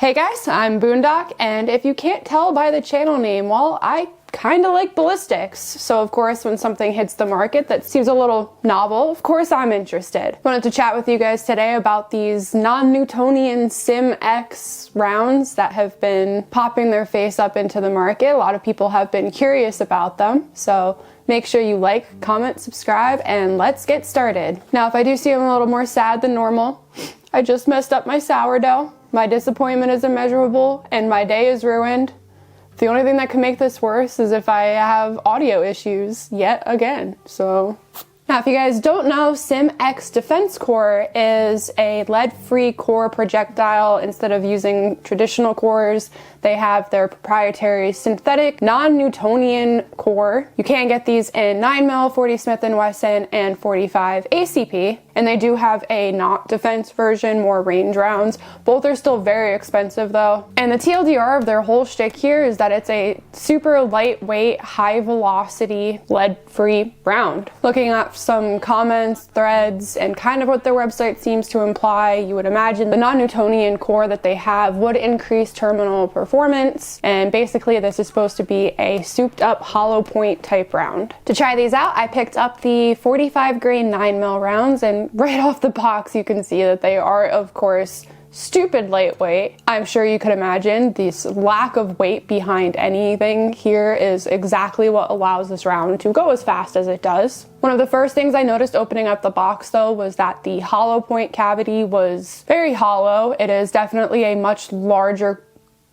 Hey guys, I'm Boondock, and if you can't tell by the channel name, well, I kinda like ballistics. So of course, when something hits the market that seems a little novel, of course I'm interested. Wanted to chat with you guys today about these non-Newtonian SimX rounds that have been popping their face up into the market. A lot of people have been curious about them, so make sure you like, comment, subscribe, and let's get started. Now, if I do seem a little more sad than normal, I just messed up my sourdough. My disappointment is immeasurable, and my day is ruined. The only thing that can make this worse is if I have audio issues yet again, so. Now, if you guys don't know, SimX Defense Core is a lead-free core projectile. Instead of using traditional cores, they have their proprietary synthetic non-Newtonian core. You can get these in 9mm, 40 Smith & Wesson, and 45 ACP. And they do have a not defense version, more range rounds. Both are still very expensive though. And the TLDR of their whole shtick here is that it's a super lightweight, high velocity, lead-free round. Looking at some comments, threads, and kind of what their website seems to imply, you would imagine the non-Newtonian core that they have would increase terminal performance. And basically this is supposed to be a souped up hollow point type round. To try these out, I picked up the 45 grain 9mm rounds, and right off the box you can see that they are, of course, stupid lightweight. I'm sure you could imagine this lack of weight behind anything here is exactly what allows this round to go as fast as it does. One of the first things I noticed opening up the box though was that the hollow point cavity was very hollow. It is definitely a much larger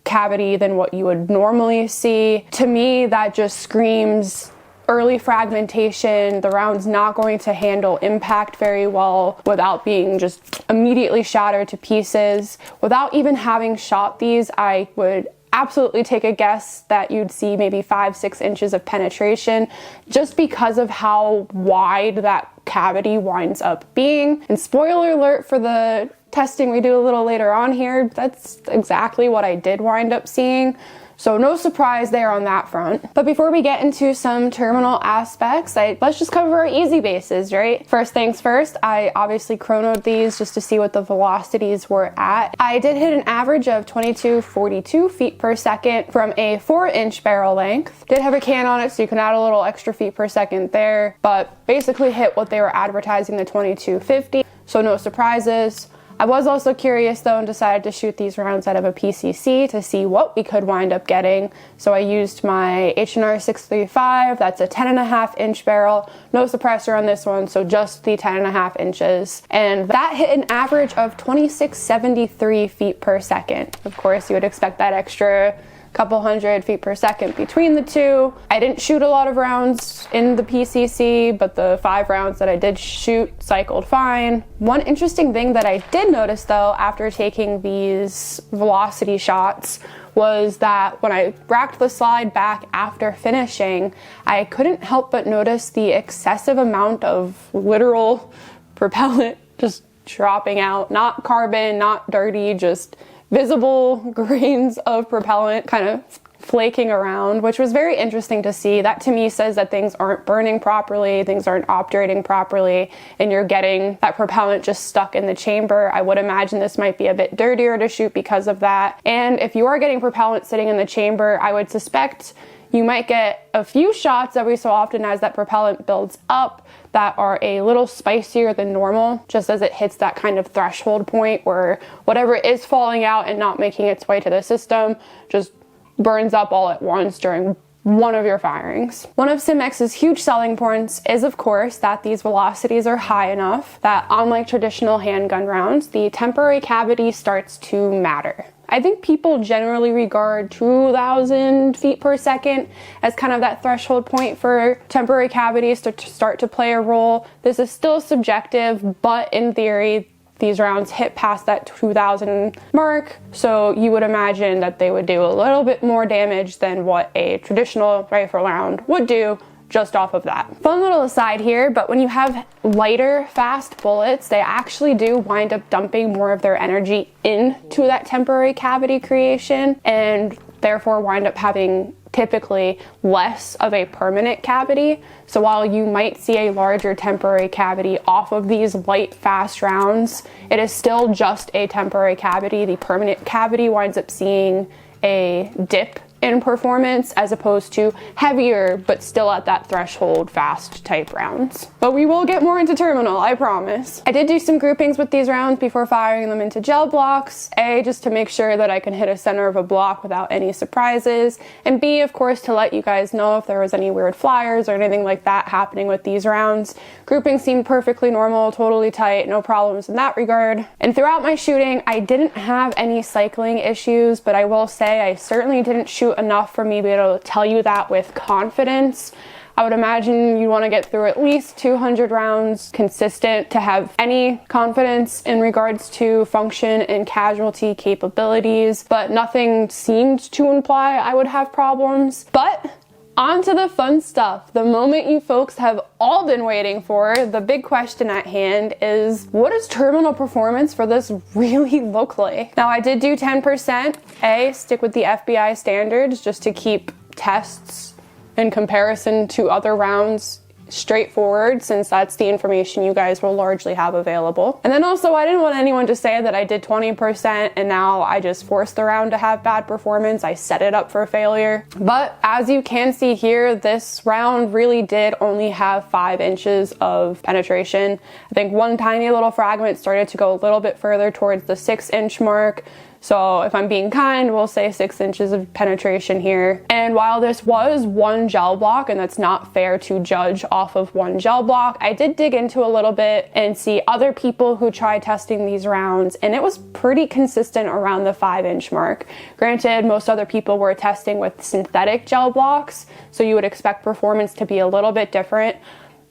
cavity than what you would normally see. To me, that just screams early fragmentation. The round's not going to handle impact very well without being just immediately shattered to pieces. Without even having shot these, I would absolutely take a guess that you'd see maybe 5-6 inches of penetration just because of how wide that cavity winds up being. And spoiler alert for the testing we do a little later on here, that's exactly what I did wind up seeing. So no surprise there on that front. But before we get into some terminal aspects, let's just cover our easy bases, right? First things first, I obviously chronoed these just to see what the velocities were at. I did hit an average of 2242 feet per second from a 4-inch barrel length. Did have a can on it, so you can add a little extra feet per second there, but basically hit what they were advertising, the 2250, so no surprises. I was also curious though and decided to shoot these rounds out of a PCC to see what we could wind up getting. So I used my H&R 635, that's a 10.5 inch barrel, no suppressor on this one, so just the 10.5 inches. And that hit an average of 2673 feet per second. Of course, you would expect that extra couple hundred feet per second between the two. I didn't shoot a lot of rounds in the PCC, but the 5 rounds that I did shoot cycled fine. One interesting thing that I did notice though after taking these velocity shots was that when I racked the slide back after finishing, I couldn't help but notice the excessive amount of literal propellant just dropping out. Not carbon, not dirty, just visible grains of propellant kind of flaking around, which was very interesting to see. That to me says that things aren't burning properly, things aren't operating properly, and you're getting that propellant just stuck in the chamber. I would imagine this might be a bit dirtier to shoot because of that. And if you are getting propellant sitting in the chamber, I would suspect you might get a few shots every so often as that propellant builds up that are a little spicier than normal, just as it hits that kind of threshold point where whatever is falling out and not making its way to the system just burns up all at once during one of your firings. One of SimX's huge selling points is, of course, that these velocities are high enough that, unlike traditional handgun rounds, the temporary cavity starts to matter. I think people generally regard 2,000 feet per second as kind of that threshold point for temporary cavities to start to play a role. This is still subjective, but in theory, these rounds hit past that 2,000 mark, so you would imagine that they would do a little bit more damage than what a traditional rifle round would do just off of that. Fun little aside here, but when you have lighter, fast bullets, they actually do wind up dumping more of their energy into that temporary cavity creation, and therefore wind up having typically less of a permanent cavity. So while you might see a larger temporary cavity off of these light, fast rounds, it is still just a temporary cavity. The permanent cavity winds up seeing a dip in performance as opposed to heavier but still at that threshold fast type rounds. But we will get more into terminal, I promise. I did do some groupings with these rounds before firing them into gel blocks. A, just to make sure that I can hit a center of a block without any surprises, and B, of course, to let you guys know if there was any weird flyers or anything like that happening with these rounds. Grouping seemed perfectly normal, totally tight, no problems in that regard. And throughout my shooting, I didn't have any cycling issues, but I will say I certainly didn't shoot enough for me to be able to tell you that with confidence. I would imagine you want to get through at least 200 rounds consistent to have any confidence in regards to function and casualty capabilities, but nothing seemed to imply I would have problems. But on to the fun stuff. The moment you folks have all been waiting for, the big question at hand is, what does terminal performance for this really look like? Now, I did do 10%. A, stick with the FBI standards just to keep tests in comparison to other rounds straightforward, since that's the information you guys will largely have available. And then also, I didn't want anyone to say that I did 20% and now I just forced the round to have bad performance. I set it up for failure. But as you can see here, this round really did only have 5 inches of penetration. I think one tiny little fragment started to go a little bit further towards the 6-inch mark. So if I'm being kind, we'll say 6 inches of penetration here. And while this was one gel block, and that's not fair to judge off of one gel block, I did dig into a little bit and see other people who tried testing these rounds, and it was pretty consistent around the 5-inch mark. Granted, most other people were testing with synthetic gel blocks, so you would expect performance to be a little bit different.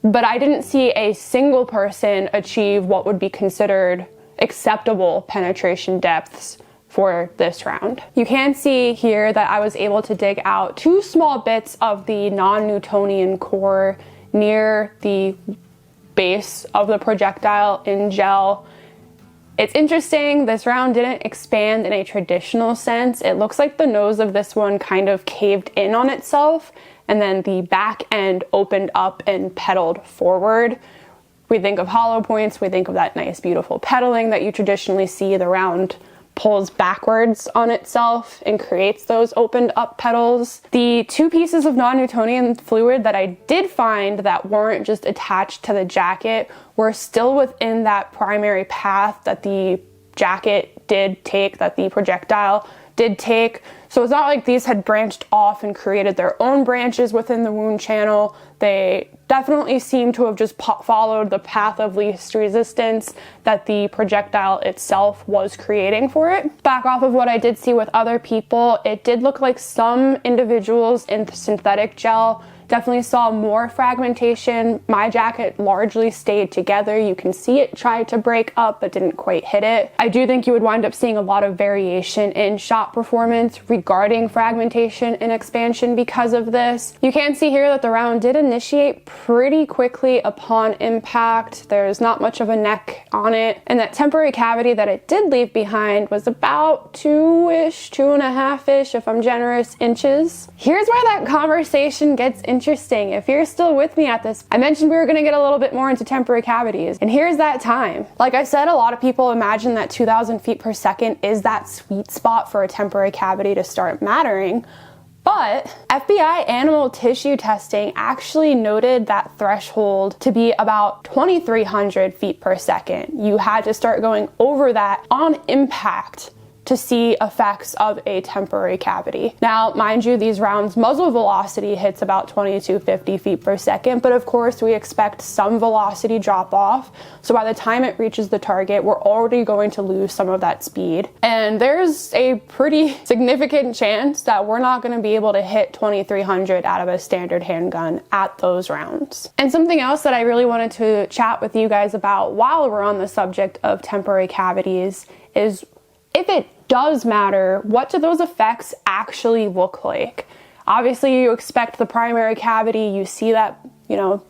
But I didn't see a single person achieve what would be considered acceptable penetration depths for this round. You can see here that I was able to dig out 2 small bits of the non-Newtonian core near the base of the projectile in gel. It's interesting, this round didn't expand in a traditional sense. It looks like the nose of this one kind of caved in on itself, and then the back end opened up and pedaled forward. We think of hollow points, we think of that nice beautiful pedaling that you traditionally see. The round pulls backwards on itself and creates those opened up petals. The 2 pieces of non-Newtonian fluid that I did find that weren't just attached to the jacket were still within that primary path that the jacket did take, that the projectile did take. So it's not like these had branched off and created their own branches within the wound channel. They definitely seem to have just followed the path of least resistance that the projectile itself was creating for it. Back off of what I did see with other people, it did look like some individuals in the synthetic gel definitely saw more fragmentation. My jacket largely stayed together. You can see it tried to break up but didn't quite hit it. I do think you would wind up seeing a lot of variation in shot performance regarding fragmentation and expansion because of this. You can see here that the round did initiate pretty quickly upon impact. There's not much of a neck on it, and that temporary cavity that it did leave behind was about 2-ish, 2.5-ish, if I'm generous, inches. Here's where that conversation gets interesting. If you're still with me at this, I mentioned we were going to get a little bit more into temporary cavities, and here's that time. Like I said, a lot of people imagine that 2,000 feet per second is that sweet spot for a temporary cavity to start mattering. But FBI animal tissue testing actually noted that threshold to be about 2,300 feet per second. You had to start going over that on impact to see effects of a temporary cavity. Now, mind you, these rounds muzzle velocity hits about 2,250 feet per second, but of course we expect some velocity drop off. So by the time it reaches the target, we're already going to lose some of that speed. And there's a pretty significant chance that we're not going to be able to hit 2,300 out of a standard handgun at those rounds. And something else that I really wanted to chat with you guys about while we're on the subject of temporary cavities is, if it does matter, what do those effects actually look like? Obviously, you expect the primary cavity, you see that,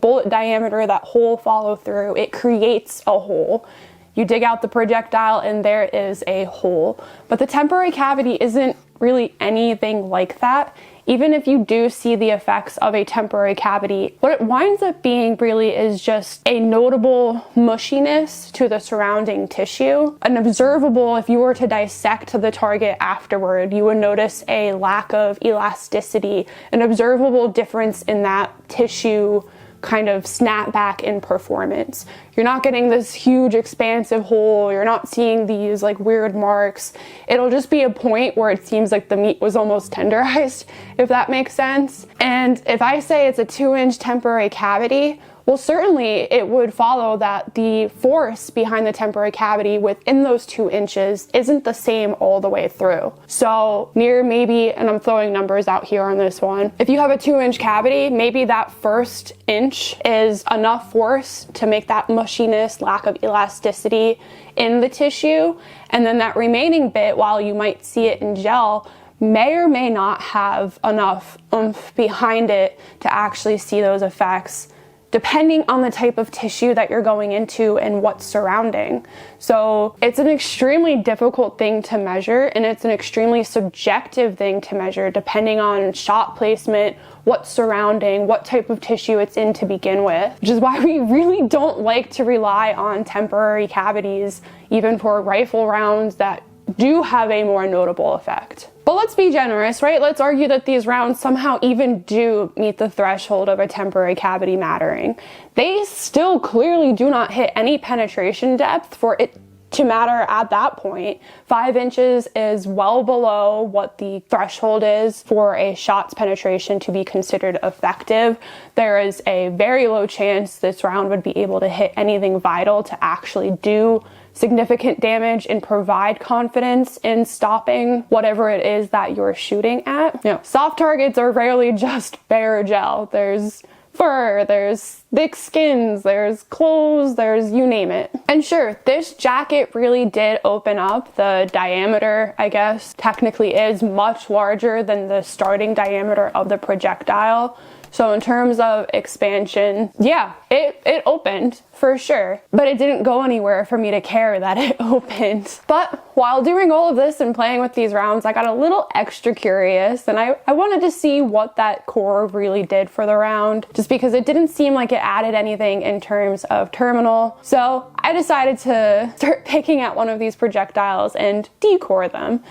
bullet diameter, that hole follow through, it creates a hole. you dig out the projectile and there is a hole. But the temporary cavity isn't really anything like that. Even if you do see the effects of a temporary cavity, what it winds up being really is just a notable mushiness to the surrounding tissue. An observable, if you were to dissect the target afterward, you would notice a lack of elasticity, an observable difference in that tissue kind of snapback in performance. You're not getting this huge expansive hole, you're not seeing these like weird marks. It'll just be a point where it seems like the meat was almost tenderized, if that makes sense. And if I say it's a 2-inch temporary cavity, well, certainly it would follow that the force behind the temporary cavity within those 2 inches isn't the same all the way through. So near maybe, and I'm throwing numbers out here on this one, if you have a 2-inch cavity, maybe that first inch is enough force to make that mushiness, lack of elasticity in the tissue. And then that remaining bit, while you might see it in gel, may or may not have enough oomph behind it to actually see those effects, depending on the type of tissue that you're going into and what's surrounding. So it's an extremely difficult thing to measure, and it's an extremely subjective thing to measure depending on shot placement, what's surrounding, what type of tissue it's in to begin with, which is why we really don't like to rely on temporary cavities, even for rifle rounds that do have a more notable effect. But let's be generous, right? Let's argue that these rounds somehow even do meet the threshold of a temporary cavity mattering. They still clearly do not hit any penetration depth for it to matter at that point. 5 inches is well below what the threshold is for a shot's penetration to be considered effective. There is a very low chance this round would be able to hit anything vital to actually do significant damage and provide confidence in stopping whatever it is that you're shooting at. You know, soft targets are rarely just bare gel. There's fur, there's thick skins, there's clothes, there's you name it. And sure, this jacket really did open up. The diameter, I guess, technically is much larger than the starting diameter of the projectile. So in terms of expansion, yeah, it opened for sure, but it didn't go anywhere for me to care that it opened. But while doing all of this and playing with these rounds, I got a little extra curious, and I wanted to see what that core really did for the round, just because it didn't seem like it added anything in terms of terminal. So I decided to start picking at one of these projectiles and decore them.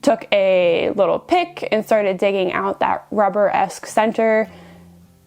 Took a little pick and started digging out that rubber-esque center.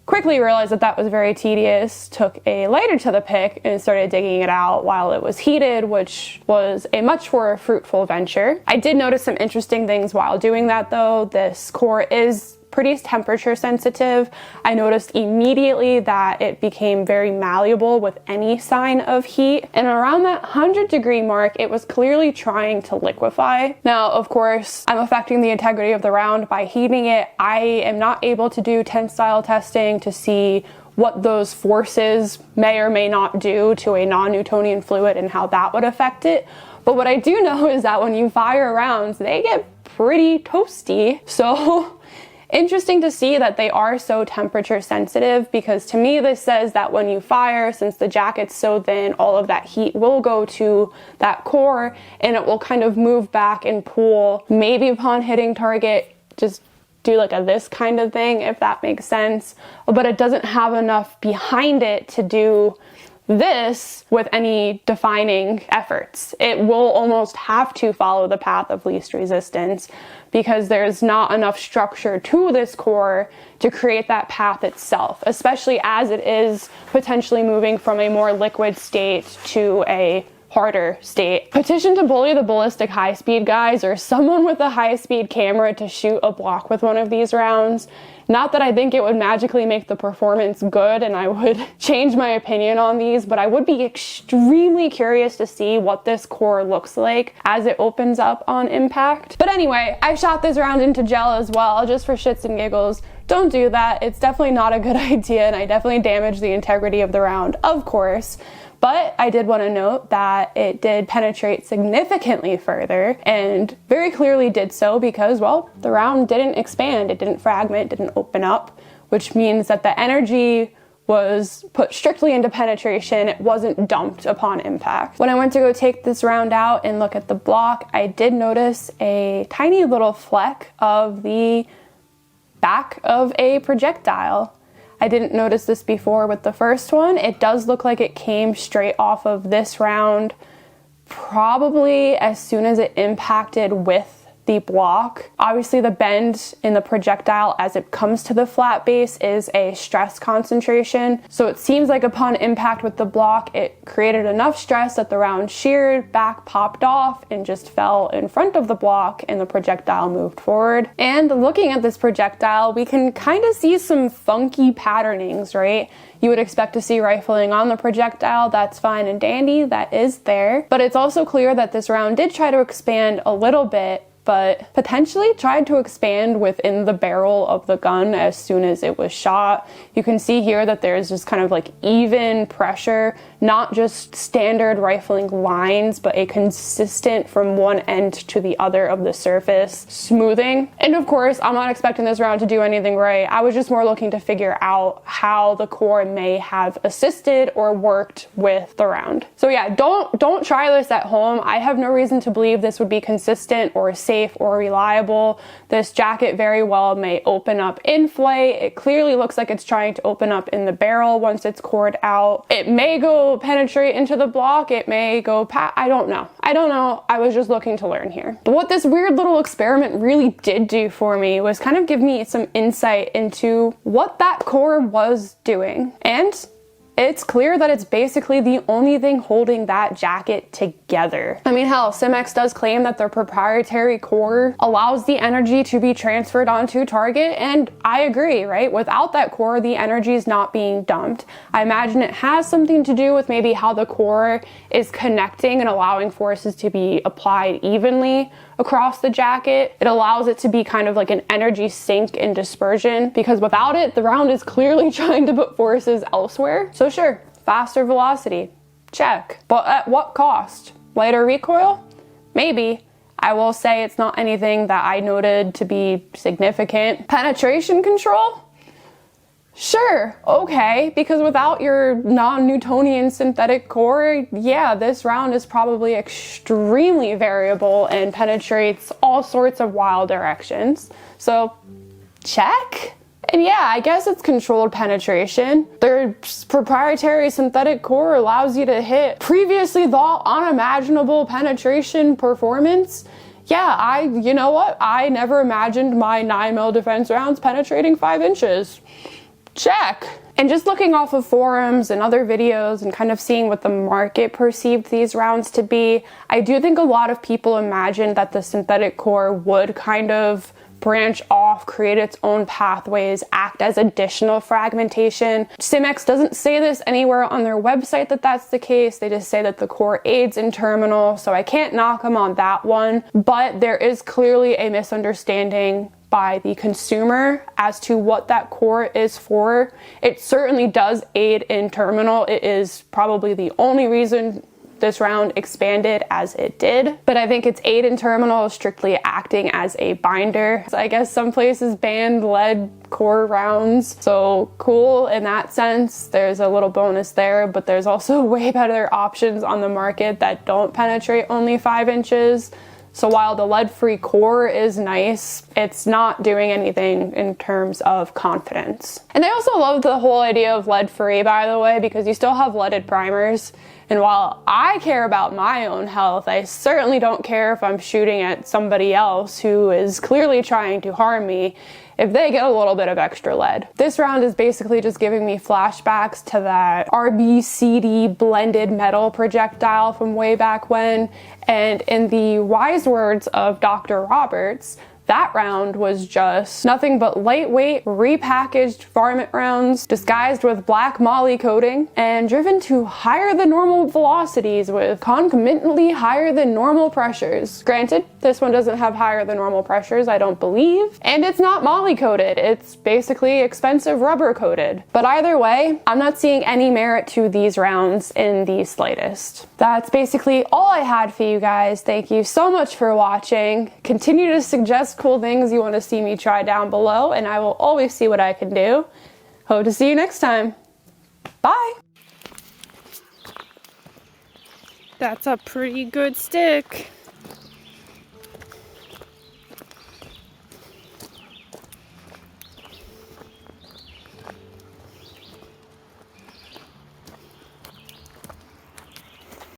Quickly realized that that was very tedious, took a lighter to the pick and started digging it out while it was heated, which was a much more fruitful venture. I did notice some interesting things while doing that though. This core is pretty temperature sensitive. I noticed immediately that it became very malleable with any sign of heat, and around that 100-degree mark it was clearly trying to liquefy. Now of course I'm affecting the integrity of the round by heating it. I am not able to do tensile testing to see what those forces may or may not do to a non-Newtonian fluid and how that would affect it. But what I do know is that when you fire rounds, they get pretty toasty. So interesting to see that they are so temperature sensitive, because to me this says that when you fire, since the jacket's so thin, all of that heat will go to that core and it will kind of move back and pool. Maybe upon hitting target, just do like a this kind of thing, if that makes sense. But it doesn't have enough behind it to do this with any defining efforts. It will almost have to follow the path of least resistance, because there's not enough structure to this core to create that path itself, especially as it is potentially moving from a more liquid state to a harder state. Petition to bully the ballistic high-speed guys or someone with a high-speed camera to shoot a block with one of these rounds. Not that I think it would magically make the performance good and I would change my opinion on these, but I would be extremely curious to see what this core looks like as it opens up on impact. But anyway, I shot this round into gel as well, just for shits and giggles. Don't do that. It's definitely not a good idea, and I definitely damaged the integrity of the round, of course. But I did want to note that it did penetrate significantly further, and very clearly did so because, well, the round didn't expand, it didn't fragment, didn't open up, which means that the energy was put strictly into penetration. It wasn't dumped upon impact. When I went to go take this round out and look at the block, I did notice a tiny little fleck of the back of a projectile. I didn't notice this before with the first one. It does look like it came straight off of this round, probably as soon as it impacted with the block. Obviously the bend in the projectile as it comes to the flat base is a stress concentration. So it seems like upon impact with the block, it created enough stress that the round sheared, back popped off, and just fell in front of the block, and the projectile moved forward. And looking at this projectile, we can kind of see some funky patternings, right? You would expect to see rifling on the projectile. That's fine and dandy, that is there. But it's also clear that this round did try to expand a little bit, but potentially tried to expand within the barrel of the gun as soon as it was shot. You can see here that there's just kind of like even pressure, not just standard rifling lines, but a consistent from one end to the other of the surface smoothing. And of course, I'm not expecting this round to do anything right. I was just more looking to figure out how the core may have assisted or worked with the round. So yeah, don't try this at home. I have no reason to believe this would be consistent or safe or reliable. This jacket very well may open up in flight. It clearly looks like it's trying to open up in the barrel once it's cored out. It may go penetrate into the block. It may go I don't know. I was just looking to learn here. But what this weird little experiment really did do for me was kind of give me some insight into what that core was doing. And it's clear that it's basically the only thing holding that jacket together. I mean, hell, SimX does claim that their proprietary core allows the energy to be transferred onto target, and I agree, right? Without that core, the energy is not being dumped. I imagine it has something to do with maybe how the core is connecting and allowing forces to be applied evenly across the jacket. It allows it to be kind of like an energy sink and dispersion, because without it, the round is clearly trying to put forces elsewhere. So sure, faster velocity, check. But at what cost? Lighter recoil? Maybe. I will say it's not anything that I noted to be significant. Penetration control? Sure, okay, because without your non-Newtonian synthetic core, yeah, this round is probably extremely variable and penetrates all sorts of wild directions. So, check? And yeah, I guess it's controlled penetration. Their proprietary synthetic core allows you to hit previously thought unimaginable penetration performance. Yeah, you know what? I never imagined my 9mm defense rounds penetrating 5 inches. Check. And just looking off of forums and other videos and kind of seeing what the market perceived these rounds to be, I do think a lot of people imagined that the synthetic core would kind of branch off, create its own pathways, act as additional fragmentation. SimX doesn't say this anywhere on their website that that's the case. They just say that the core aids in terminal, so I can't knock them on that one. But there is clearly a misunderstanding by the consumer as to what that core is for. It certainly does aid in terminal. It is probably the only reason this round expanded as it did, but I think its aid in terminal is strictly acting as a binder. So I guess some places banned lead core rounds, so cool in that sense. There's a little bonus there, but there's also way better options on the market that don't penetrate only 5 inches. So while the lead-free core is nice, it's not doing anything in terms of confidence. And I also love the whole idea of lead-free, by the way, because you still have leaded primers. And while I care about my own health, I certainly don't care if I'm shooting at somebody else who is clearly trying to harm me if they get a little bit of extra lead. This round is basically just giving me flashbacks to that RBCD blended metal projectile from way back when. And in the wise words of Dr. Roberts, that round was just nothing but lightweight, repackaged varmint rounds disguised with black moly coating and driven to higher than normal velocities with concomitantly higher than normal pressures. Granted, this one doesn't have higher than normal pressures, I don't believe, and it's not moly coated. It's basically expensive rubber coated. But either way, I'm not seeing any merit to these rounds in the slightest. That's basically all I had for you guys. Thank you so much for watching. Continue to suggest cool things you want to see me try down below, and I will always see what I can do. Hope to see you next time. Bye. That's a pretty good stick.